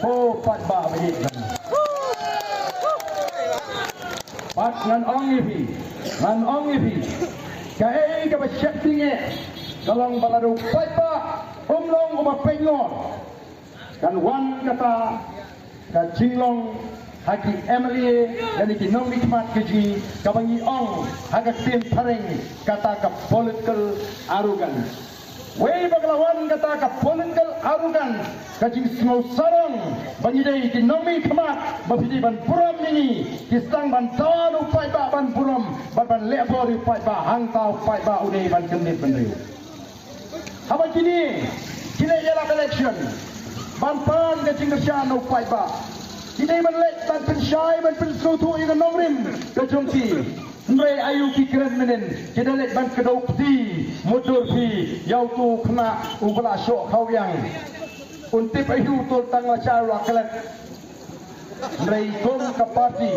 po pat ba bagi pat ngan ong ipi kai ka ba shaptinge kalong baladu pat ba umlong ba pengon kan wan kata ka jinglong haki Emily dan iki nong nikmat keji kabangi ong haga tim pareng kata ka political arrogance wei baglawan kata ka political arrogance kajing semau sarang bangi dei ki nong nikmat bapidi ban puram ini kistang ban tawan upai ba ban puram ban lebor upai ba hang tau upai ba udei ban kendit ban riu apa kini ialah election ban pan kajing kerjaan upai ba Ini menlek dan pensyai dan pensutu yang nomrim kejongsi. Nrai ayu kikiran menen. Kita lek ban kedau peti motor pi yau tu kena ubala syok kau yang. Untip ayu tu tangla cara kelet. Nrai kom ke parti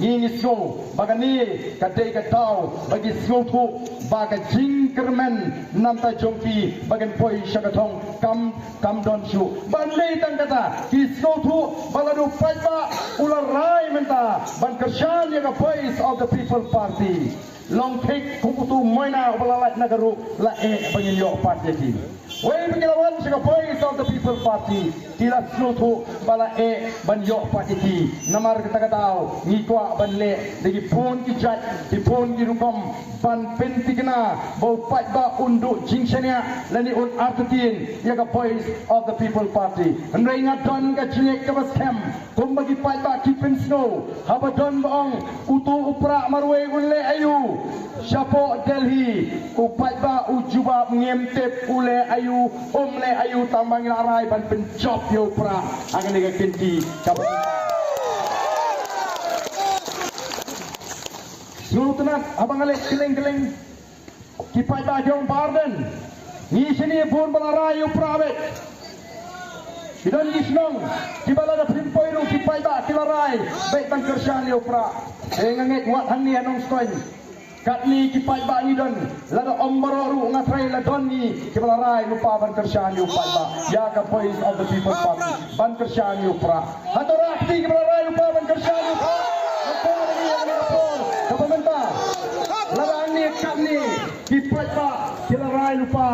ini so bagani kadai katau bagi so tu baga jingkermen namta jongki bagan poi syakatong kam don shu banlei tang kata ki so tu baladu paiba ular rai menta ban kerjaan yang voice of the people party long take kukutu moina balalat nagaru la bagi yo parti ki wei pengilawan sega voice of the people party kila so tu bala ban yo parti ki namar kata katau ngikwa ban le lagi pon ki jat di pon ki rukom ban pentigna bau paiba unduk jingshania lani un artutin ya ka voice of the people party andai ngadon ka jinek ka baskem kum bagi paiba ki pensno habadon baong utu upra marwe ulle ayu Syapo Delhi upaiba ujuba ngemtep ule ayu omle ayu tambang larai ban pencop yo pra akan dengan kenti Sultanat abang alek keleng-keleng kipaiba jong barden ni sini pun balarai yo prawet Idan gisnong kibala da primpoiru kipaiba kilarai baik ban kerjaan yo pra ngangit wat hani anong stoin Katni kipai ba ni don lada ombororu ngatrai la don ni kibalarai lupa ban kerjaan yu pai ba ya ka voice of the people party ban kerjaan yu pra hatorakti kibalarai lupa ban kerjaan yu pra lupa ni yang lapor ke pemerintah lada ni katni kipai ba kibalarai lupa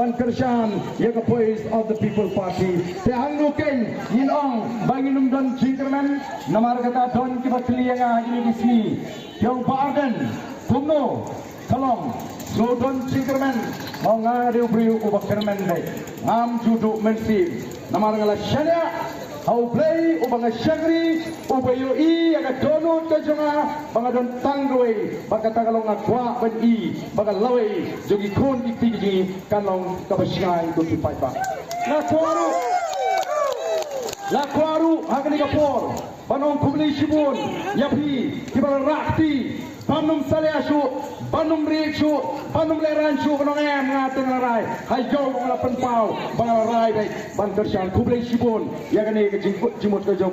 ban kerjaan ya ka voice of the people party tehang nuken inong banginum don jingkerman namar kata don kibaklianga ini di sini yang barden Kumno, kalong, sodon cingkermen, mau ngariu beriu ubah kermen deh, ngam juduk mensi, nama ngala syanya, hau play ubah ngasyangri, ubah yoi, aga donut kejonga, banga don tanggoi, baka tagalong ngakwa ben i, baka lawai, jogi kon ikti kalong kabasyai kutu paipa. Lakwaru, hagani kapor, banong kumni shibun, yapi, kibal rakti. Banum saliashu, banum richu, banum leranchu, banum ngaten larai. Hayo ngala penpau, bang larai dek, bang kerjaan kublai shibun, ya kan ni jimut kerja.